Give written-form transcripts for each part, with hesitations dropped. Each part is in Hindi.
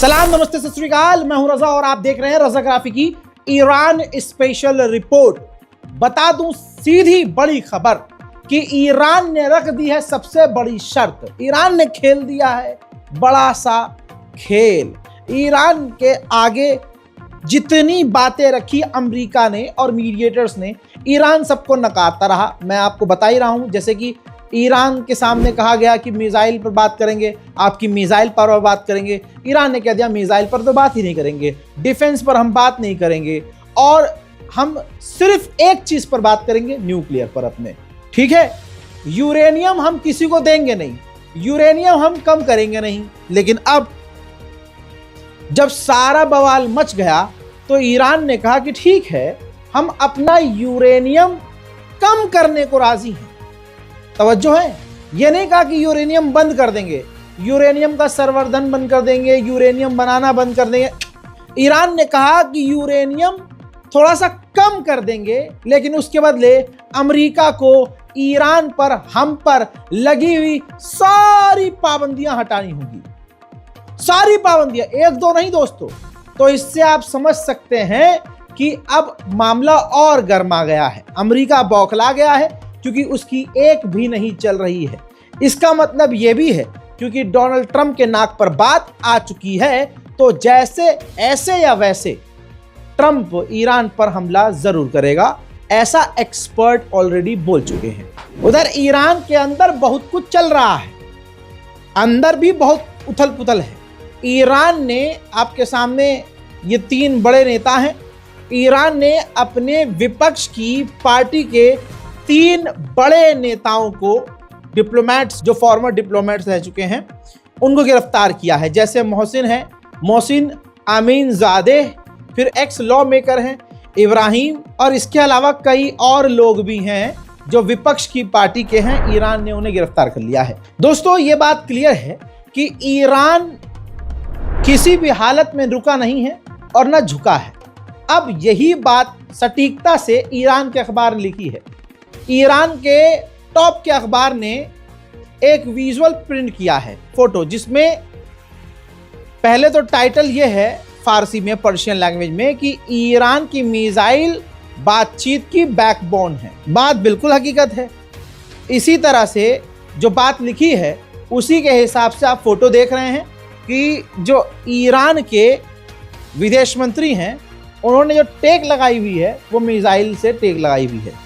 सलाम, नमस्ते, सत श्री अकाल। मैं हूं रजा और आप देख रहे हैं रजा ग्राफी की ईरान स्पेशल रिपोर्ट। बता दूं सीधी बड़ी खबर कि ईरान ने रख दी है सबसे बड़ी शर्त। ईरान ने खेल दिया है बड़ा सा खेल। ईरान के आगे जितनी बातें रखी अमेरिका ने और मीडिएटर्स ने, ईरान सबको नकारता रहा। मैं आपको बता ही रहा हूं, जैसे कि ईरान के सामने कहा गया कि मिसाइल पर बात करेंगे, आपकी मिसाइल पर बात करेंगे। ईरान ने कह दिया मिसाइल पर तो बात ही नहीं करेंगे, डिफेंस पर हम बात नहीं करेंगे, और हम सिर्फ एक चीज पर बात करेंगे, न्यूक्लियर पर अपने। ठीक है, यूरेनियम हम किसी को देंगे नहीं, यूरेनियम हम कम करेंगे नहीं। लेकिन अब जब सारा बवाल मच गया तो ईरान ने कहा कि ठीक है, हम अपना यूरेनियम कम करने को राजी हैं। तवज्जो है, यह नहीं कहा कि यूरेनियम बंद कर देंगे, यूरेनियम का संवर्धन बंद कर देंगे, यूरेनियम बनाना बंद कर देंगे। ईरान ने कहा कि यूरेनियम थोड़ा सा कम कर देंगे, लेकिन उसके बदले अमेरिका को ईरान पर, हम पर लगी हुई सारी पाबंदियां हटानी होगी। सारी पाबंदियां, एक दो नहीं दोस्तों। तो इससे आप समझ सकते हैं कि अब मामला और गर्मा गया है। अमेरिका बौखला गया है क्योंकि उसकी एक भी नहीं चल रही है। इसका मतलब यह भी है क्योंकि डोनाल्ड ट्रंप के नाक पर बात आ चुकी है, तो जैसे ऐसे या वैसे ट्रंप ईरान पर हमला जरूर करेगा, ऐसा एक्सपर्ट ऑलरेडी बोल चुके हैं। उधर ईरान के अंदर बहुत कुछ चल रहा है, अंदर भी बहुत उथल पुथल है। ईरान ने, आपके सामने ये तीन बड़े नेता हैं, ईरान ने अपने विपक्ष की पार्टी के तीन बड़े नेताओं को, डिप्लोमेट्स जो फॉर्मर डिप्लोमेट्स रह चुके हैं, उनको गिरफ्तार किया है। जैसे मोहसिन है, मोहसिन अमीनजादेह, फिर एक्स लॉ मेकर हैं इब्राहिम, और इसके अलावा कई और लोग भी हैं जो विपक्ष की पार्टी के हैं। ईरान ने उन्हें गिरफ्तार कर लिया है। दोस्तों, ये बात क्लियर है कि ईरान किसी भी हालत में रुका नहीं है और न झुका है। अब यही बात सटीकता से ईरान के अखबार ने लिखी है। ईरान के टॉप के अखबार ने एक विजुअल प्रिंट किया है, फोटो, जिसमें पहले तो टाइटल यह है फारसी में, पर्शियन लैंग्वेज में, कि ईरान की मिसाइल बातचीत की बैकबोन है। बात बिल्कुल हकीकत है। इसी तरह से जो बात लिखी है उसी के हिसाब से आप फोटो देख रहे हैं कि जो ईरान के विदेश मंत्री हैं, उन्होंने जो टेक लगाई हुई है वो मिसाइल से टेक लगाई हुई है।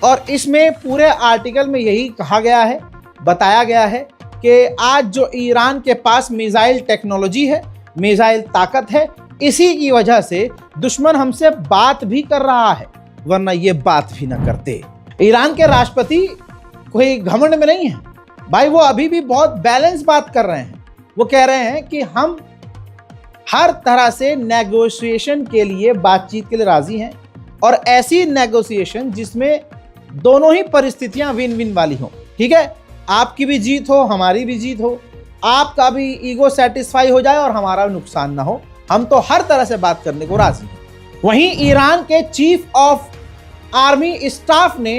और इसमें पूरे आर्टिकल में यही कहा गया है, बताया गया है कि आज जो ईरान के पास मिसाइल टेक्नोलॉजी है, मिसाइल ताकत है, इसी की वजह से दुश्मन हमसे बात भी कर रहा है, वरना ये बात भी ना करते। ईरान के राष्ट्रपति कोई घमंड में नहीं है भाई, वो अभी भी बहुत बैलेंस बात कर रहे हैं। वो कह रहे हैं कि हम हर तरह से नेगोशिएशन के लिए, बातचीत के लिए राजी हैं, और ऐसी नेगोशिएशन जिसमें दोनों ही परिस्थितियां विन विन वाली हो। ठीक है, आपकी भी जीत हो, हमारी भी जीत हो, आपका भी ईगो सेटिस्फाई हो जाए और हमारा भी नुकसान ना हो। हम तो हर तरह से बात करने को राजी हैं। वहीं ईरान के चीफ ऑफ आर्मी स्टाफ ने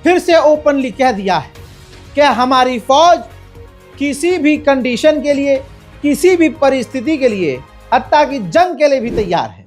फिर से ओपनली कह दिया है कि हमारी फौज किसी भी कंडीशन के लिए, किसी भी परिस्थिति के लिए, हत्ता कि जंग के लिए भी तैयार है।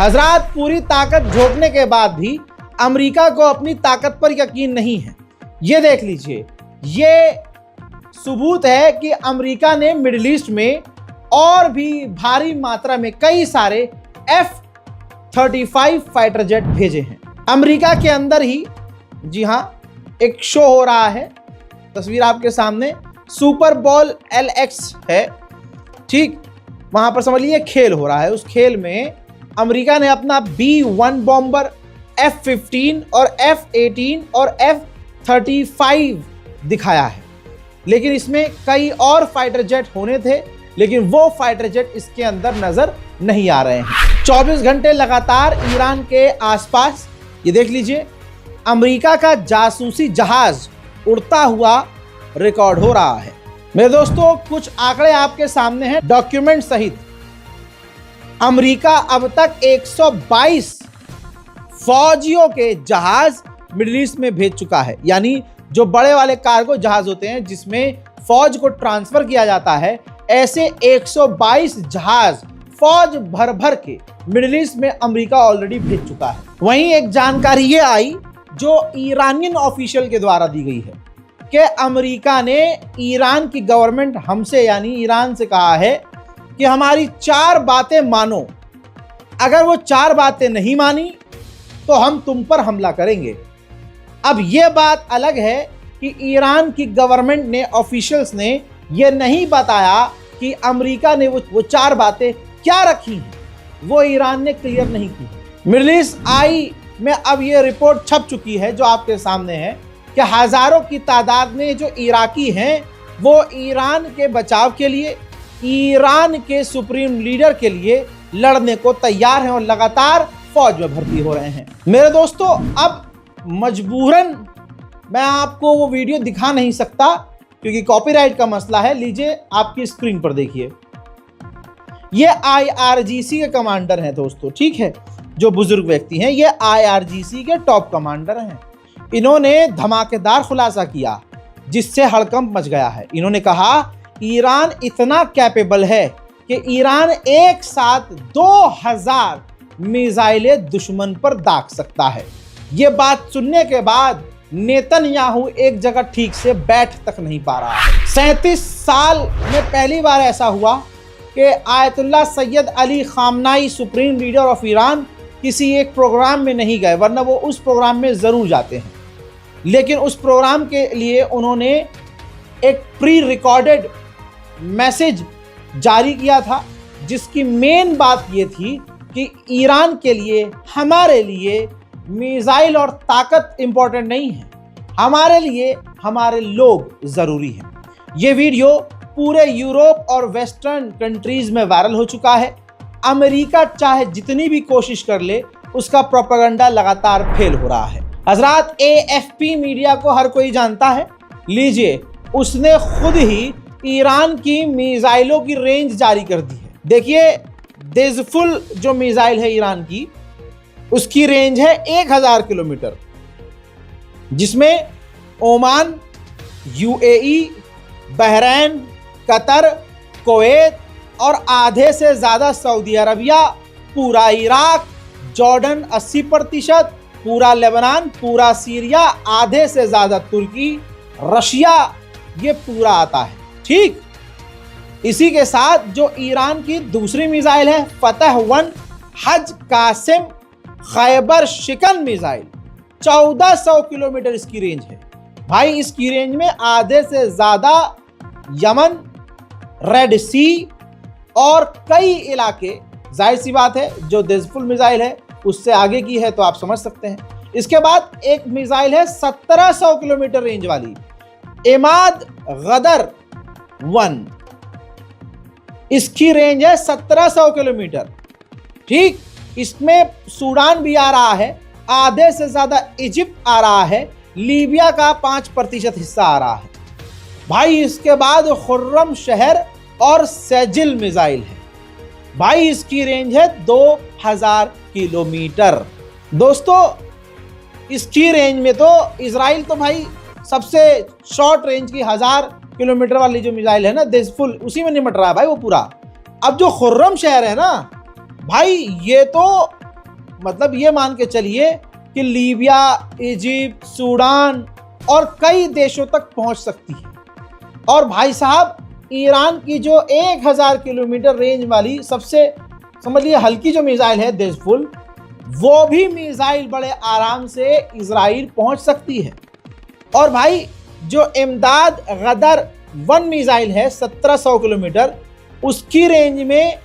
हजरात, पूरी ताकत झोंकने के बाद भी अमेरिका को अपनी ताकत पर यकीन नहीं है। ये देख लीजिए, ये सबूत है कि अमेरिका ने मिडिल ईस्ट में और भी भारी मात्रा में कई सारे F-35 फाइटर जेट भेजे हैं अमेरिका के अंदर ही। जी हाँ, एक शो हो रहा है, तस्वीर आपके सामने, सुपर बॉल LX है। ठीक, वहां पर समझ लीजिए खेल हो रहा है। उस खेल में अमेरिका ने अपना B-1 बॉम्बर, F-15 और F-18 और F-35 दिखाया है। लेकिन इसमें कई और फाइटर जेट होने थे, लेकिन वो फाइटर जेट इसके अंदर नजर नहीं आ रहे हैं। 24 घंटे लगातार ईरान के आसपास, ये देख लीजिए, अमेरिका का जासूसी जहाज उड़ता हुआ रिकॉर्ड हो रहा है। मेरे दोस्तों, कुछ आंकड़े आपके सामने हैं डॉक्यूमेंट सहित। अमेरिका अब तक 122 फौजियों के जहाज मिडिल ईस्ट में भेज चुका है। यानी जो बड़े वाले कार्गो जहाज होते हैं जिसमें फौज को ट्रांसफर किया जाता है, ऐसे 122 जहाज फौज भर भर के मिडिल ईस्ट में अमेरिका ऑलरेडी भेज चुका है। वहीं एक जानकारी ये आई जो ईरानियन ऑफिशियल के द्वारा दी गई है कि अमेरिका ने ईरान की गवर्नमेंट हमसे यानी ईरान से कहा है कि हमारी 4 बातें मानो, अगर वो 4 बातें नहीं मानी तो हम तुम पर हमला करेंगे। अब यह बात अलग है कि ईरान की गवर्नमेंट ने, ऑफिशियल्स ने यह नहीं बताया कि अमेरिका ने वो 4 बातें क्या रखी हैं, वो ईरान ने क्लियर नहीं की। मिडिल ईस्ट आई में अब ये रिपोर्ट छप चुकी है जो आपके सामने है कि हजारों की तादाद में जो इराकी हैं वो ईरान के बचाव के लिए, ईरान के सुप्रीम लीडर के लिए लड़ने को तैयार हैं और लगातार फौज में भर्ती हो रहे हैं। मेरे दोस्तों, अब मजबूरन मैं आपको वो वीडियो दिखा नहीं सकता क्योंकि कॉपीराइट का मसला है। लीजिए, आपकी स्क्रीन पर देखिए, ये IRGC के कमांडर हैं दोस्तों, ठीक है, जो बुजुर्ग व्यक्ति हैं, ये IRGC के टॉप कमांडर हैं। इन्होंने धमाकेदार खुलासा किया जिससे हड़कंप मच गया है। इन्होंने कहा ईरान इतना कैपेबल है कि ईरान एक साथ 2000 मिसाइलें दुश्मन पर दाग सकता है। ये बात सुनने के बाद नेतन्याहू एक जगह ठीक से बैठ तक नहीं पा रहा है। 37 साल में पहली बार ऐसा हुआ कि Ayatollah Syed Ali खामनाई, supreme leader of Iran, किसी एक प्रोग्राम में नहीं गए, वरना वो उस प्रोग्राम में ज़रूर जाते हैं। लेकिन उस प्रोग्राम के लिए उन्होंने एक प्री रिकॉर्डेड मैसेज जारी किया था जिसकी मेन बात ये थी कि ईरान के लिए, हमारे लिए मिसाइल और ताकत इंपॉर्टेंट नहीं है, हमारे लिए हमारे लोग ज़रूरी हैं। ये वीडियो पूरे यूरोप और वेस्टर्न कंट्रीज में वायरल हो चुका है। अमेरिका चाहे जितनी भी कोशिश कर ले, उसका प्रोपेगेंडा लगातार फेल हो रहा है। हजरात, AFP मीडिया को हर कोई जानता है। लीजिए, उसने खुद ही ईरान की मिसाइलों की रेंज जारी कर दी है। देखिए, देज़फुल जो मिसाइल है ईरान की, उसकी रेंज है 1000 किलोमीटर, जिसमें Oman, UAE, Bahrain, Qatar, Kuwait और आधे से ज़्यादा सऊदी अरबिया, पूरा इराक, जॉर्डन 80%, पूरा लेबनान, पूरा सीरिया, आधे से ज़्यादा तुर्की, रशिया, ये पूरा आता है, ठीक। इसी के साथ जो ईरान की दूसरी मिसाइल है फतह 1 हज कासिम खैबर शिकन मिसाइल, 1400 किलोमीटर इसकी रेंज है। भाई, इसकी रेंज में आधे से ज़्यादा यमन, रेड सी और कई इलाके, जाहिर सी बात है जो देज़फुल मिसाइल है उससे आगे की है तो आप समझ सकते हैं। इसके बाद एक मिसाइल है 1700 किलोमीटर रेंज वाली, इमाद गदर 1, इसकी रेंज है 1700 किलोमीटर, ठीक। इसमें सूडान भी आ रहा है, आधे से ज़्यादा इजिप्ट आ रहा है, लीबिया का 5% हिस्सा आ रहा है। भाई, इसके बाद खुर्रम शहर और सेजिल मिसाइल है। भाई, इसकी रेंज है 2000 किलोमीटर। दोस्तों, इसकी रेंज में तो इजराइल तो भाई सबसे शॉर्ट रेंज की 1000 किलोमीटर वाली जो मिसाइल है ना देज़फुल, उसी में निमट रहा है भाई वो पूरा। अब जो खुर्रम शहर है ना भाई, ये तो मतलब ये मान के चलिए कि लीबिया, इजिप्ट, सूडान और कई देशों तक पहुंच सकती है। और भाई साहब, ईरान की जो 1000 किलोमीटर रेंज वाली सबसे समझ लीजिए हल्की जो मिसाइल है देज़फुल, वो भी मिसाइल बड़े आराम से इजराइल पहुंच सकती है। और भाई, जो इमदाद गदर 1 मिसाइल है 1700 किलोमीटर, उसकी रेंज में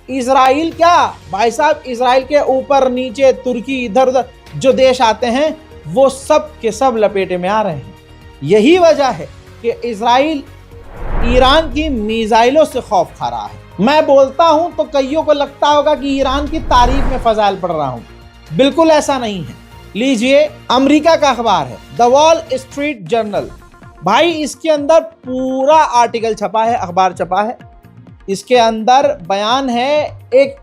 इजराइल क्या भाई साहब, इजराइल के ऊपर नीचे तुर्की, इधर उधर जो देश आते हैं वो सब के सब लपेटे में आ रहे हैं। यही वजह है कि इजराइल ईरान की मिसाइलों से खौफ खा रहा है। मैं बोलता हूं तो कईयों को लगता होगा कि ईरान की तारीफ में फजाइल पढ़ रहा हूं, बिल्कुल ऐसा नहीं है। लीजिए, अमेरिका का अखबार है द वॉल स्ट्रीट जर्नल। भाई इसके अंदर पूरा आर्टिकल छपा है, अखबार छपा है। इसके अंदर बयान है एक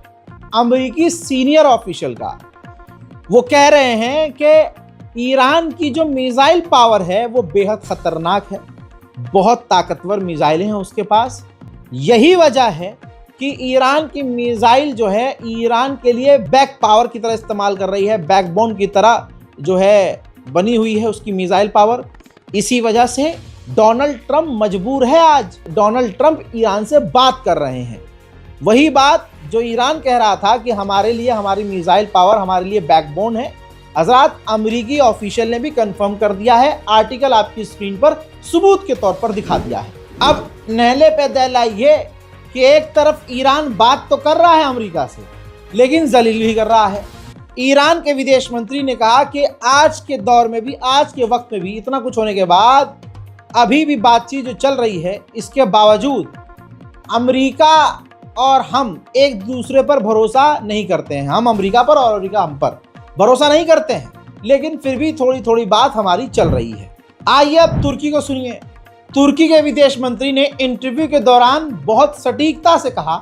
अमेरिकी सीनियर ऑफिशियल का। वो कह रहे हैं कि ईरान की जो मिसाइल पावर है वो बेहद खतरनाक है, बहुत ताकतवर मिसाइलें हैं उसके पास। यही वजह है कि ईरान की मिसाइल जो है ईरान के लिए बैक पावर की तरह इस्तेमाल कर रही है, बैकबोन की तरह जो है बनी हुई है उसकी मिसाइल पावर। इसी वजह से डोनाल्ड ट्रंप मजबूर है। आज डोनाल्ड ट्रंप ईरान से बात कर रहे हैं, वही बात जो ईरान कह रहा था कि हमारे लिए हमारी मिसाइल पावर हमारे लिए बैकबोन है। हजरात, अमेरिकी ऑफिशियल ने भी कंफर्म कर दिया है, आर्टिकल आपकी स्क्रीन पर सबूत के तौर पर दिखा दिया है। अब नहले पे दहल आइए कि एक तरफ ईरान बात तो कर रहा है अमेरिका से, लेकिन जलील भी कर रहा है। ईरान के विदेश मंत्री ने कहा कि आज के दौर में भी, आज के वक्त में भी, इतना कुछ होने के बाद अभी भी बातचीत जो चल रही है, इसके बावजूद अमेरिका और हम एक दूसरे पर भरोसा नहीं करते हैं। हम अमेरिका पर और अमेरिका हम पर भरोसा नहीं करते हैं, लेकिन फिर भी थोड़ी थोड़ी बात हमारी चल रही है। आइए अब तुर्की को सुनिए। तुर्की के विदेश मंत्री ने इंटरव्यू के दौरान बहुत सटीकता से कहा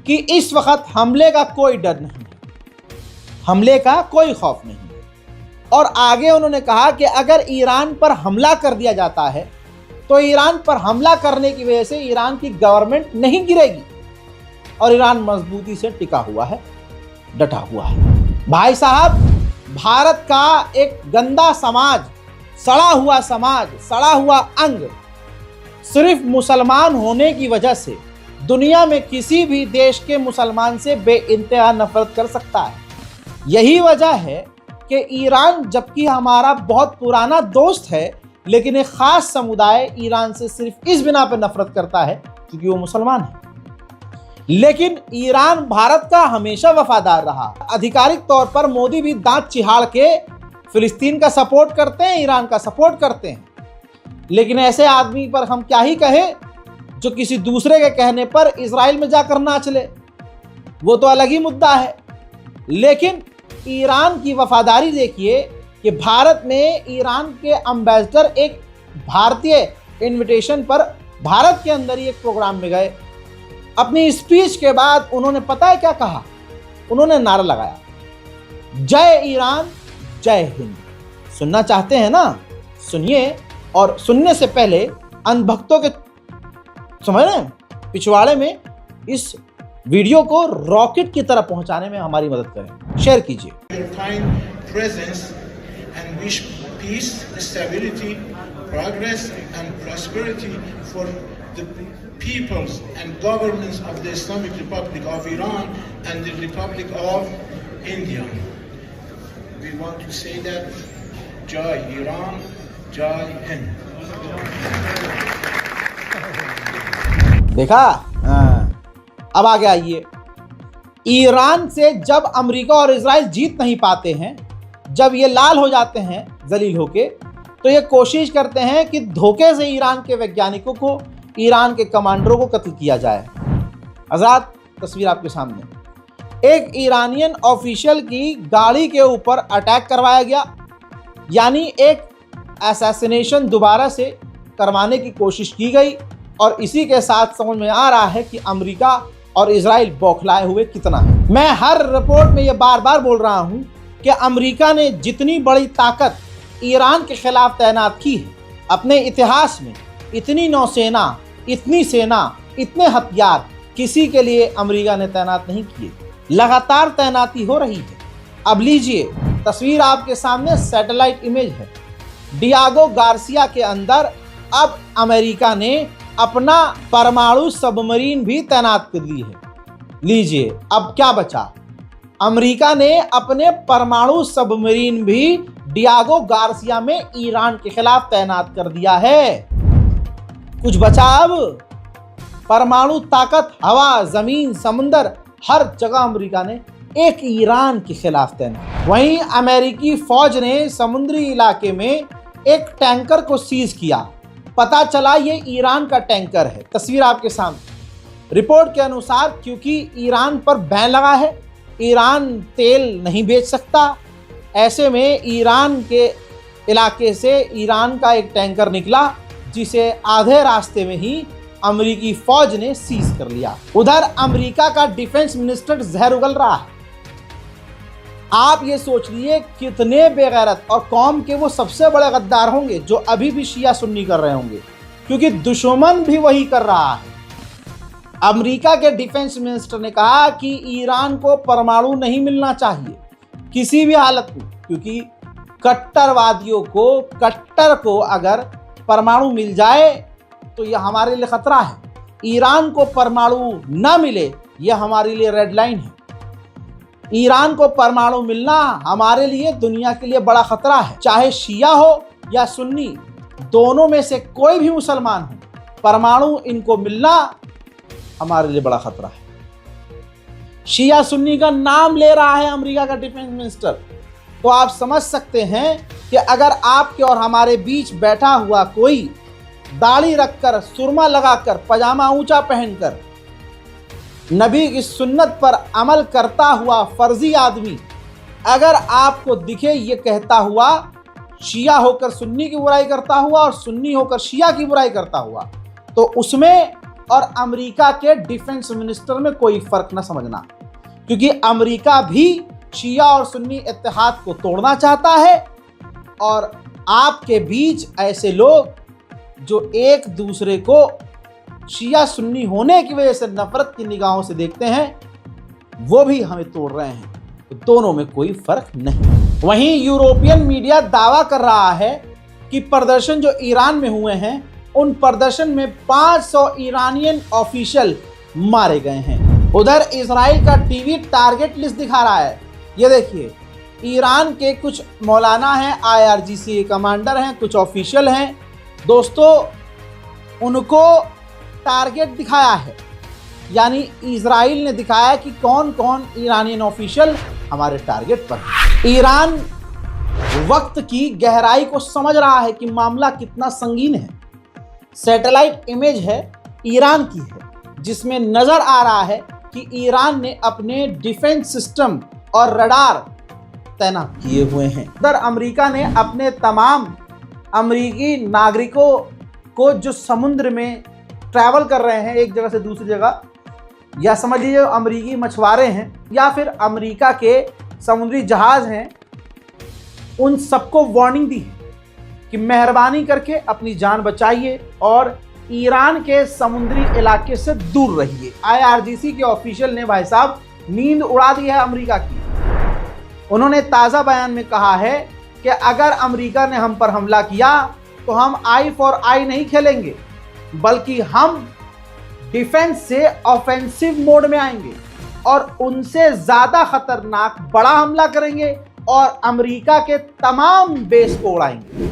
कि इस वक्त हमले का कोई डर नहीं है, हमले का कोई खौफ नहीं है। और आगे उन्होंने कहा कि अगर ईरान पर हमला कर दिया जाता है तो ईरान पर हमला करने की वजह से ईरान की गवर्नमेंट नहीं गिरेगी और ईरान मजबूती से टिका हुआ है, डटा हुआ है। भाई साहब, भारत का एक गंदा समाज, सड़ा हुआ समाज, सड़ा हुआ अंग सिर्फ मुसलमान होने की वजह से दुनिया में किसी भी देश के मुसलमान से बेइंतहा नफरत कर सकता है। यही वजह है कि ईरान, जबकि हमारा बहुत पुराना दोस्त है, लेकिन एक खास समुदाय ईरान से सिर्फ इस बिना पर नफरत करता है क्योंकि वो मुसलमान है। लेकिन ईरान भारत का हमेशा वफादार रहा। आधिकारिक तौर पर मोदी भी दांत चिहाड़ के फिलिस्तीन का सपोर्ट करते हैं, ईरान का सपोर्ट करते हैं। लेकिन ऐसे आदमी पर हम क्या ही कहें जो किसी दूसरे के कहने पर इजराइल में जाकर नाच ले, वो तो अलग ही मुद्दा है। लेकिन ईरान की वफादारी देखिए कि भारत में ईरान के एम्बेसडर एक भारतीय इनविटेशन पर भारत के अंदर ही एक प्रोग्राम में गए। अपनी स्पीच के बाद उन्होंने पता है क्या कहा? उन्होंने नारा लगाया, जय ईरान, जय हिंद। सुनना चाहते हैं ना? सुनिए। और सुनने से पहले अंधभक्तों के समझ रहे हैं पिछवाड़े में इस वीडियो को रॉकेट की तरह पहुंचाने में हमारी मदद करें, शेयर कीजिए। Peoples and governments of the Islamic Republic of Iran and the Republic of India. We want to say that Jai Iran, Jai Hind. देखा? अब आगे आइए। ईरान से जब अमेरिका और इजराइल जीत नहीं पाते हैं, जब ये लाल हो जाते हैं जलील होके, तो ये कोशिश करते हैं कि धोखे से ईरान के वैज्ञानिकों को, ईरान के कमांडरों को कत्ल किया जाए। हज़रात, तस्वीर आपके सामने, एक ईरानियन ऑफिशियल की गाड़ी के ऊपर अटैक करवाया गया, यानी एक असैसिनेशन दोबारा से करवाने की कोशिश की गई। और इसी के साथ समझ में आ रहा है कि अमेरिका और इजराइल बौखलाए हुए कितना है। मैं हर रिपोर्ट में ये बार बार बोल रहा हूँ कि अमेरिका ने जितनी बड़ी ताकत ईरान के खिलाफ तैनात की है अपने इतिहास में, इतनी नौसेना, इतनी सेना, इतने हथियार किसी के लिए अमेरिका ने तैनात नहीं किए। लगातार तैनाती हो रही है। अब लीजिए, तस्वीर आपके सामने सैटेलाइट इमेज है। डियागो गार्सिया के अंदर अब अमेरिका ने अपना परमाणु सबमरीन भी तैनात कर दी है। लीजिए, अब क्या बचा? अमेरिका ने अपने परमाणु सबमरीन भी डियागो गार्सिया में ईरान के खिलाफ तैनात कर दिया है। कुछ बचा अब? परमाणु ताकत हवा, जमीन, समुंदर, हर जगह अमेरिका ने एक ईरान के खिलाफ तैनात। वहीं अमेरिकी फौज ने समुद्री इलाके में एक टैंकर को सीज किया पता चला ये ईरान का टैंकर है। तस्वीर आपके सामने। रिपोर्ट के अनुसार क्योंकि ईरान पर बैन लगा है, ईरान तेल नहीं बेच सकता, ऐसे में ईरान के इलाके से ईरान का एक टैंकर निकला जिसे आधे रास्ते में ही अमेरिकी फौज ने सीज कर लिया। उधर अमेरिका का डिफेंस मिनिस्टर जहर उगल रहा है। आप ये सोच लिए कितने बेगैरत और कौम के वो सबसे बड़े गद्दार होंगे जो अभी भी शिया सुन्नी कर रहे होंगे, क्योंकि दुश्मन भी वही कर रहा है। अमेरिका के डिफेंस मिनिस्टर ने कहा कि ईरान को परमाणु नहीं मिलना चाहिए किसी भी हालत में, क्योंकि कट्टरवादियों को, कट्टर को अगर परमाणु मिल जाए तो यह हमारे लिए खतरा है। ईरान को परमाणु ना मिले यह हमारे लिए रेड लाइन है। ईरान को परमाणु मिलना हमारे लिए, दुनिया के लिए बड़ा खतरा है। चाहे शिया हो या सुन्नी, दोनों में से कोई भी मुसलमान हो, परमाणु इनको मिलना हमारे लिए बड़ा खतरा है। शिया सुन्नी का नाम ले रहा है अमेरिका का डिफेंस मिनिस्टर, तो आप समझ सकते हैं कि अगर आपके और हमारे बीच बैठा हुआ कोई दाढ़ी रखकर, सुरमा लगाकर, पजामा ऊंचा पहनकर, नबी की सुन्नत पर अमल करता हुआ फर्जी आदमी अगर आपको दिखे ये कहता हुआ, शिया होकर सुन्नी की बुराई करता हुआ और सुन्नी होकर शिया की बुराई करता हुआ, तो उसमें और अमेरिका के डिफेंस मिनिस्टर में कोई फर्क न समझना, क्योंकि अमेरिका भी शिया और सुन्नी इत्तेहाद को तोड़ना चाहता है और आपके बीच ऐसे लोग जो एक दूसरे को शिया सुन्नी होने की वजह से नफरत की निगाहों से देखते हैं, वो भी हमें तोड़ रहे हैं। तो दोनों में कोई फर्क नहीं। वहीं यूरोपियन मीडिया दावा कर रहा है कि प्रदर्शन जो ईरान में हुए हैं, उन प्रदर्शन में 500 ईरानियन ऑफिशियल मारे गए हैं। उधर इजराइल का टीवी टारगेट लिस्ट दिखा रहा है। ये देखिए, ईरान के कुछ मौलाना हैं, IRGC कमांडर हैं, कुछ ऑफिशियल हैं। दोस्तों, उनको टारगेट दिखाया है, यानी इजराइल ने दिखाया कि कौन कौन ईरानियन ऑफिशियल हमारे टारगेट पर है। ईरान वक्त की गहराई को समझ रहा है कि मामला कितना संगीन है। सैटेलाइट इमेज है, ईरान की है, जिसमें नजर आ रहा है कि ईरान ने अपने डिफेंस सिस्टम और रडार तैनात किए हुए हैं। उधर अमेरिका ने अपने तमाम अमेरिकी नागरिकों को जो समुद्र में ट्रैवल कर रहे हैं एक जगह से दूसरी जगह, या समझ लीजिए अमेरिकी मछुआरे हैं या फिर अमेरिका के समुद्री जहाज हैं, उन सबको वार्निंग दी है कि मेहरबानी करके अपनी जान बचाइए और ईरान के समुद्री इलाके से दूर रहिए। IRGC के ऑफिशियल ने भाई साहब नींद उड़ा दी है अमेरिका की। उन्होंने ताज़ा बयान में कहा है कि अगर अमेरिका ने हम पर हमला किया तो हम आई फॉर आई नहीं खेलेंगे, बल्कि हम डिफेंस से ऑफेंसिव मोड में आएंगे और उनसे ज़्यादा खतरनाक बड़ा हमला करेंगे और अमेरिका के तमाम बेस को उड़ाएंगे।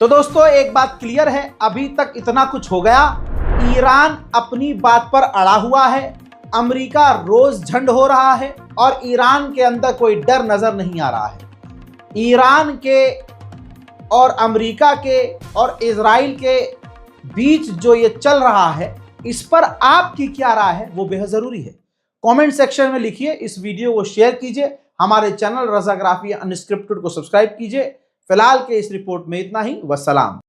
तो दोस्तों, एक बात क्लियर है, अभी तक इतना कुछ हो गया। ईरान अपनी बात पर अड़ा हुआ है, अमेरिका रोज झंड हो रहा है और ईरान के अंदर कोई डर नजर नहीं आ रहा है। ईरान के और अमेरिका के और इजराइल के बीच जो ये चल रहा है, इस पर आपकी क्या राय है वो बेहद ज़रूरी है। कमेंट सेक्शन में लिखिए, इस वीडियो को शेयर कीजिए, हमारे चैनल रज़ाग्राफी अनस्क्रिप्टेड को सब्सक्राइब कीजिए। फिलहाल के इस रिपोर्ट में इतना ही। वस्सलाम।